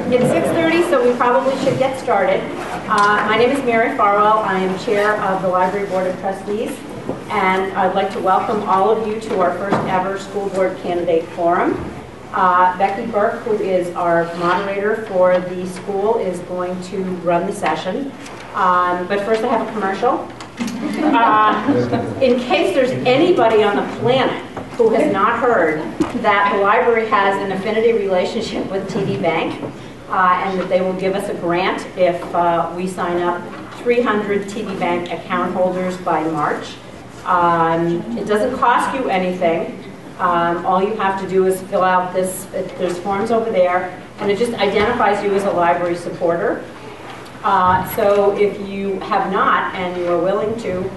It's 6:30, so we probably should get started. My name is Mary Farwell. I am chair of the Library Board of Trustees, and I'd like to welcome all of you to our first ever school board candidate forum. Becky Burke, who is our moderator for the school, is going to run the session. But first I have a commercial. In case there's anybody on the planet who has not heard that the library has an affinity relationship with TD Bank, and that they will give us a grant if we sign up 300 TD Bank account holders by March. It doesn't cost you anything. All you have to do is fill out this, there's forms over there, and it just identifies you as a library supporter. So if you have not and you are willing to,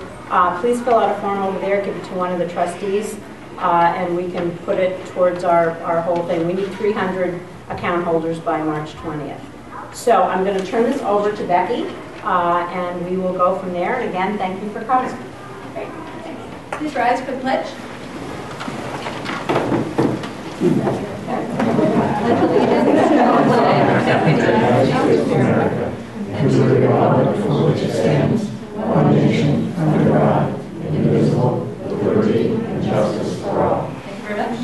please fill out a form over there, give it to one of the trustees, and we can put it towards our whole thing. We need 300 account holders by March 20th. So I'm going to turn this over to Becky, and we will go from there. And again, thank you for coming. Great. Please rise for the pledge. Pledge allegiance to the flag of the United States of America and to the republic for which it stands, one nation, under God, indivisible, with liberty and justice for all. Thank you very much.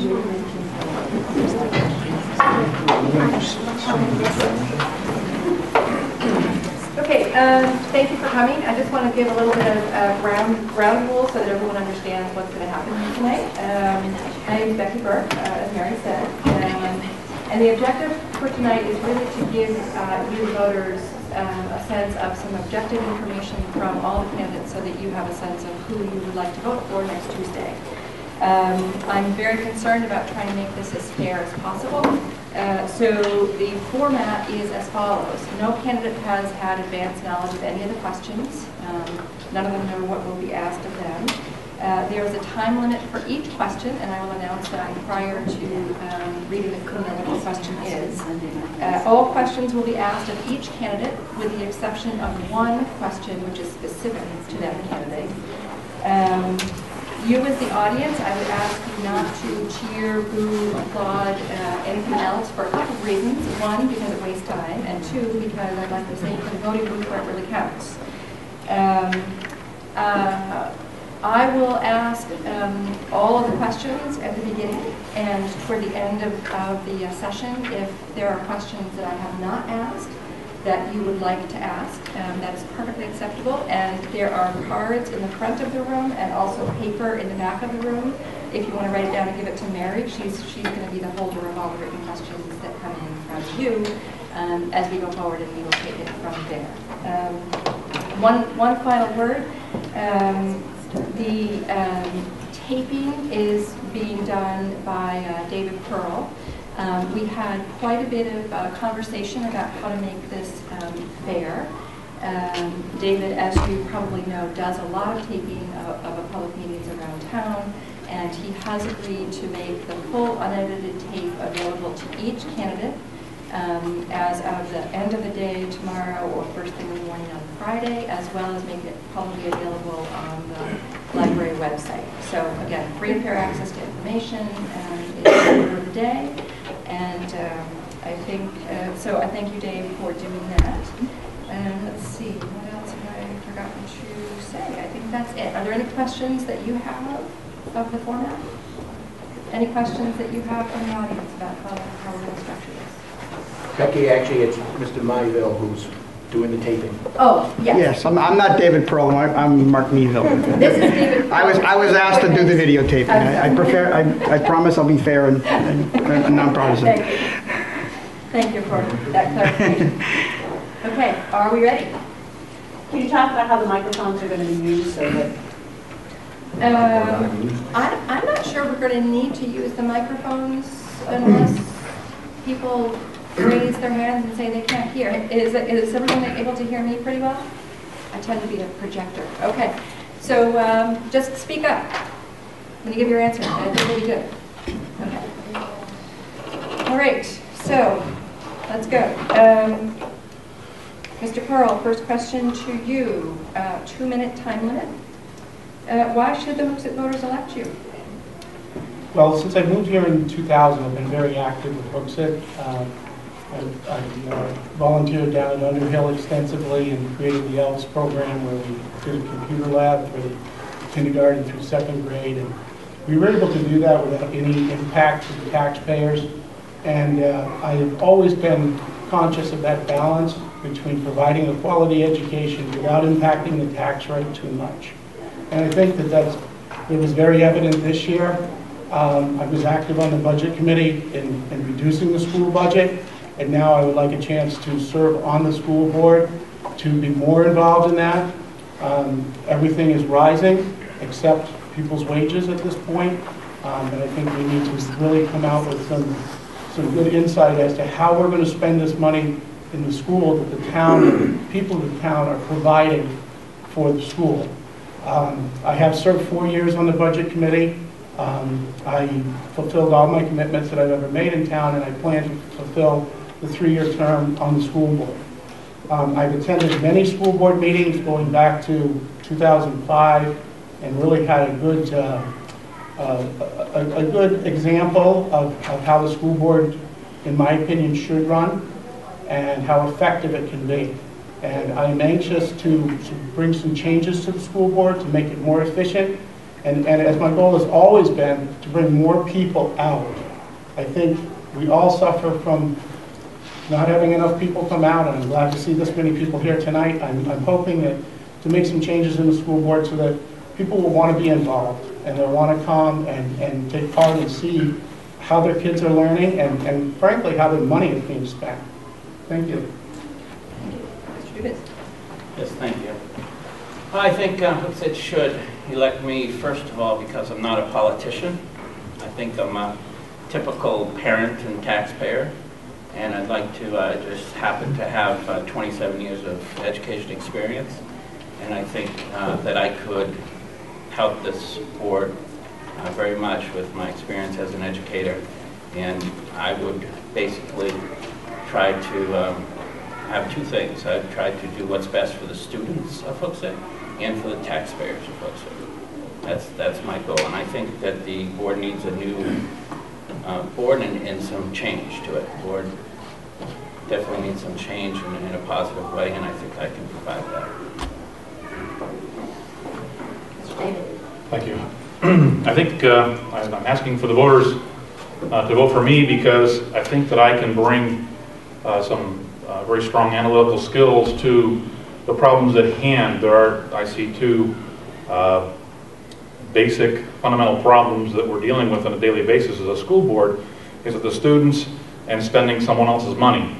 Okay, thank you for coming. I just want to give a little bit of ground rules so that everyone understands what's going to happen here tonight. My name is Becky Burke, as Mary said, and the objective for tonight is really to give you voters a sense of some objective information from all the candidates so that you have a sense of who you would like to vote for next Tuesday. I'm very concerned about trying to make this as fair as possible. So the format is as follows. No candidate has had advanced knowledge of any of the questions. None of them know what will be asked of them. There is a time limit for each question, and I will announce that prior to reading what the question is. All questions will be asked of each candidate, with the exception of one question which is specific to that candidate. You as the audience, I would ask you not to cheer, boo, applaud, anything else for a couple of reasons. One, because it wastes time, and two, because I'd like to say for the voting booth where it really counts. I will ask all of the questions at the beginning and toward the end of the session. If there are questions that I have not asked that you would like to ask, that is perfectly acceptable. And there are cards in the front of the room and also paper in the back of the room. If you want to write it down and give it to Mary, she's going to be the holder of all the written questions that come in from you as we go forward, and we will take it from there. One final word. The taping is being done by David Pearl. We had quite a bit of conversation about how to make this fair. David, as you probably know, does a lot of taping of public meetings around town, and he has agreed to make the full unedited tape available to each candidate as of the end of the day tomorrow or first thing in the morning on Friday, as well as make it publicly available on the library website. So again, free and fair access to information is the order of the day. And I think, so I thank you, Dave, for doing that. And let's see, what else have I forgotten to say? I think that's it. Are there any questions that you have of the format? Any questions that you have from the audience about how we're going to structure this? Becky, actually, it's Mr. Mayville who's doing the taping. Oh, yes. Yes, I'm not David Pearl. I'm Mark Neville. This is David Pearl. I was asked to do the videotaping. I promise I'll be fair and nonpartisan. Thank you. Thank you for that clarification. Okay, are we ready? Can you talk about how the microphones are going to be used so that... I'm not sure we're going to need to use the microphones unless people raise their hands and say they can't hear. Is everyone able to hear me pretty well? I tend to be a projector. Okay, so just speak up when you give your answer. I think it'll be good. Okay. All right, so let's go. Mr. Pearl, first question to you. 2-minute time limit. Why should the Hooksett voters elect you? Well, since I moved here in 2000, I've been very active with Hooksett. I volunteered down at Underhill extensively and created the ELVS program where we did a computer lab for the kindergarten through 2nd grade. And we were able to do that without any impact to the taxpayers. And I've always been conscious of that balance between providing a quality education without impacting the tax rate too much. And I think that it was very evident this year. I was active on the budget committee in reducing the school budget, and now I would like a chance to serve on the school board to be more involved in that. Everything is rising except people's wages at this point, and I think we need to really come out with some good insight as to how we're going to spend this money in the school that the town, people of the town are providing for the school. I have served 4 years on the budget committee. I fulfilled all my commitments that I've ever made in town, and I plan to fulfill the 3-year term on the school board. I've attended many school board meetings going back to 2005 and really had a good example of how the school board, in my opinion, should run and how effective it can be. And I'm anxious to bring some changes to the school board to make it more efficient. And as my goal has always been to bring more people out. I think we all suffer from not having enough people come out, and I'm glad to see this many people here tonight. I'm hoping that to make some changes in the school board so that people will want to be involved and they'll want to come and take part and see how their kids are learning and frankly how their money is being spent. Thank you. Mr. Dubus. Yes, thank you. I think Hooksett should elect me, first of all, because I'm not a politician. I think I'm a typical parent and taxpayer, and I'd like to just happen to have 27 years of education experience, and I think that I could help this board very much with my experience as an educator, and I would basically try to have two things. I've tried to do what's best for the students of Hooksett and for the taxpayers of Hooksett. That's my goal, and I think that the board needs a new board and some change to it. The board definitely needs some change in a positive way, and I think I can provide that. Mr. David. Thank you. I think I'm asking for the voters to vote for me because I think that I can bring some very strong analytical skills to the problems at hand. I see two basic fundamental problems that we're dealing with on a daily basis as a school board, is that the students and spending someone else's money.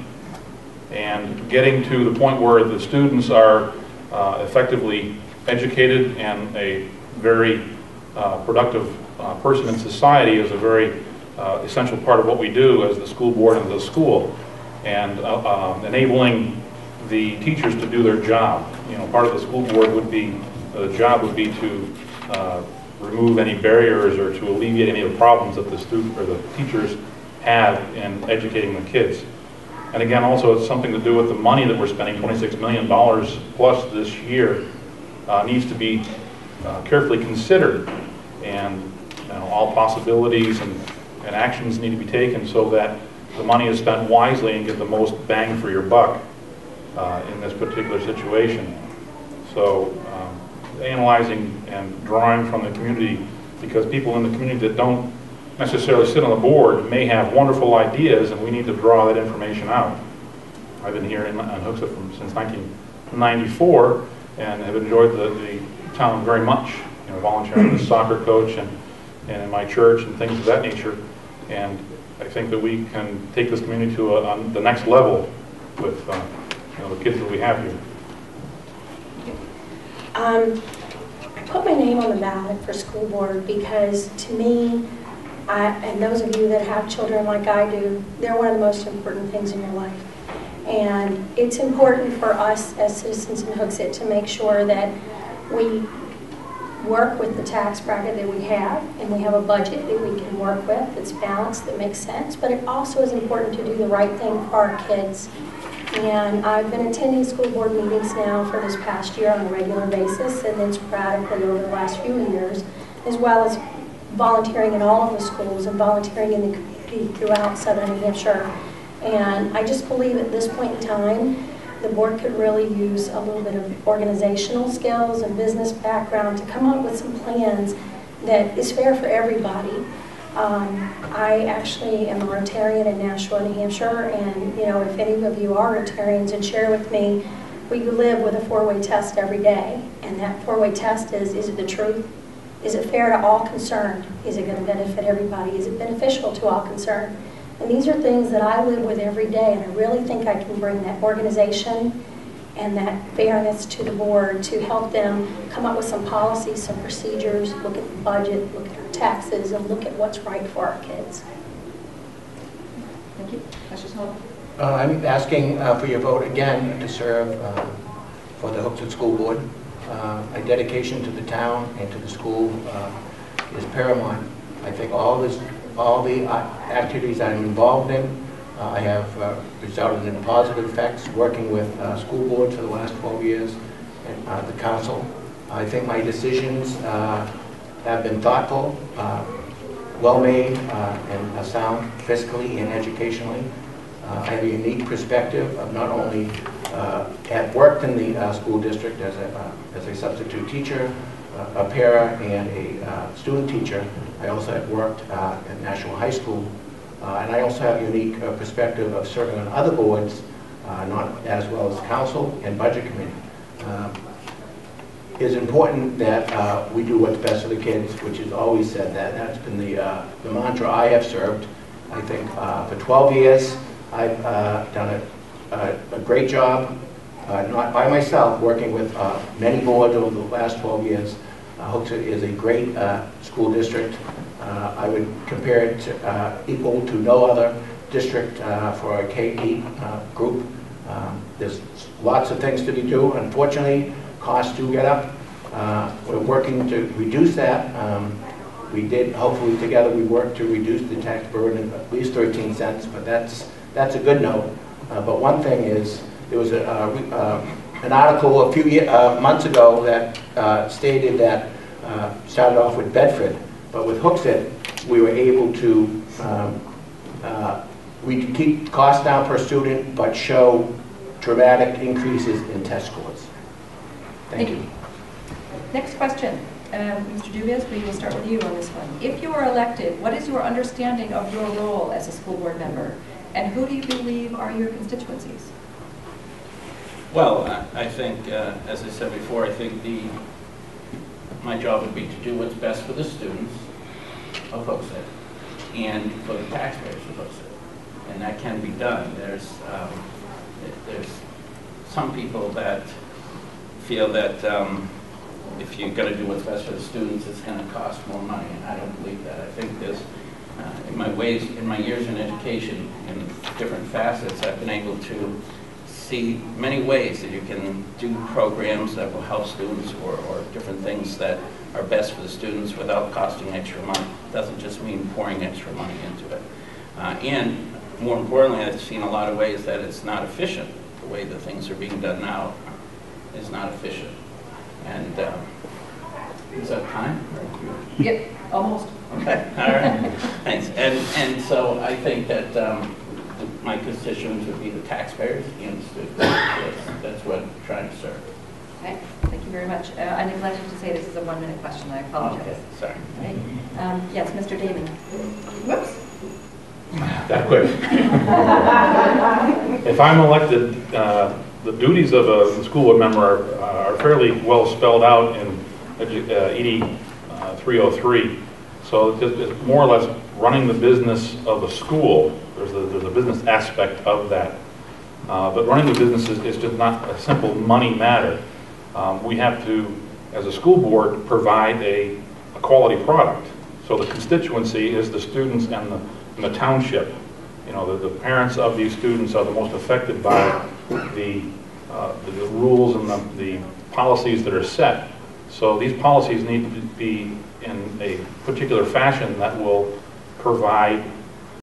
And getting to the point where the students are effectively educated and a very productive person in society is a very essential part of what we do as the school board and the school. And enabling the teachers to do their job. Part of the school board would be, the job would be to remove any barriers or to alleviate any of the problems that the student or the teachers have in educating the kids. And again, also it's something to do with the money that we're spending, $26 million plus this year, needs to be carefully considered. And all possibilities and actions need to be taken so that the money is spent wisely and get the most bang for your buck in this particular situation. So analyzing and drawing from the community, because people in the community that don't necessarily sit on the board may have wonderful ideas, and we need to draw that information out. I've been here on Hooksett since 1994 and have enjoyed the town very much, volunteering as a soccer coach and in my church and things of that nature. And I think that we can take this community to the next level with the kids that we have here. I put my name on the ballot for school board because to me, and those of you that have children like I do, they're one of the most important things in your life. And it's important for us as citizens in Hooksett to make sure that we work with the tax bracket that we have, and we have a budget that we can work with that's balanced, that makes sense, but it also is important to do the right thing for our kids. And I've been attending school board meetings now for this past year on a regular basis, and then sporadically over the last few years, as well as volunteering in all of the schools and volunteering in the community throughout Southern New Hampshire. And I just believe at this point in time, the board could really use a little bit of organizational skills and business background to come up with some plans that is fair for everybody. I actually am a Rotarian in Nashua, New Hampshire, and if any of you are Rotarians, and share with me, we live with a four-way test every day, and that four-way test is it the truth? Is it fair to all concerned? Is it going to benefit everybody? Is it beneficial to all concerned? And these are things that I live with every day, and I really think I can bring that organization and that fairness to the board to help them come up with some policies, some procedures, look at the budget, look at our taxes, and look at what's right for our kids. Thank you. Mr. Sullivan. I'm asking for your vote again to serve for the Hooksett School Board. My dedication to the town and to the school is paramount. I think all the activities I'm involved in, I have resulted in positive effects working with school boards for the last 12 years and the council. I think my decisions have been thoughtful, well-made, and sound fiscally and educationally. I have a unique perspective of not only have worked in the school district as a substitute teacher, a para, and a student teacher. I also have worked at Nashua High School, and I also have a unique perspective of serving on other boards, not as well as council and budget committee. It's important that we do what's best for the kids, which is always said that. That's been the mantra I have served. I think for 12 years, I've done a great job, not by myself, working with many boards over the last 12 years. Hooksett is a great school district. I would compare it to equal to no other district for a K-8 group. There's lots of things to be do. Unfortunately, costs do get up. We're working to reduce that. We did, hopefully together, we worked to reduce the tax burden at least 13 cents, but that's a good note. But one thing is, there was an article a few months ago that stated that started off with Bedford, but with Hooksett, we were able to we could keep costs down per student, but show dramatic increases in test scores. Thank you. Next question. Mr. Dubias, we will start with you on this one. If you are elected, what is your understanding of your role as a school board member, and who do you believe are your constituencies? Well, I think, as I said before, I think my job would be to do what's best for the students of Hooksett and for the taxpayers of Hooksett, and that can be done. There's some people that feel that if you're going to do what's best for the students, it's going to cost more money, and I don't believe that. I think there's, in my years in education, in different facets, I've been able to see many ways that you can do programs that will help students or different things that are best for the students without costing extra money. It doesn't just mean pouring extra money into it. And more importantly, I've seen a lot of ways that it's not efficient. The way that things are being done now is not efficient. And is that time? Yep, almost. Okay, all right, thanks. And so I think that my constituents would be the taxpayers and the students. That's what I'm trying to serve. Okay, thank you very much. I neglected to say this is a 1-minute question. I apologize. Okay, sorry. Right. Yes, Mr. Damon. Whoops. That quick. If I'm elected, the duties of a school board member are fairly well spelled out in ED 303. So it's more or less running the business of the school. There's a business aspect of that. But running the business is just not a simple money matter. We have to, as a school board, provide a quality product. So the constituency is the students and the township. You know, the parents of these students are the most affected by the rules and the policies that are set. So these policies need to be in a particular fashion that will provide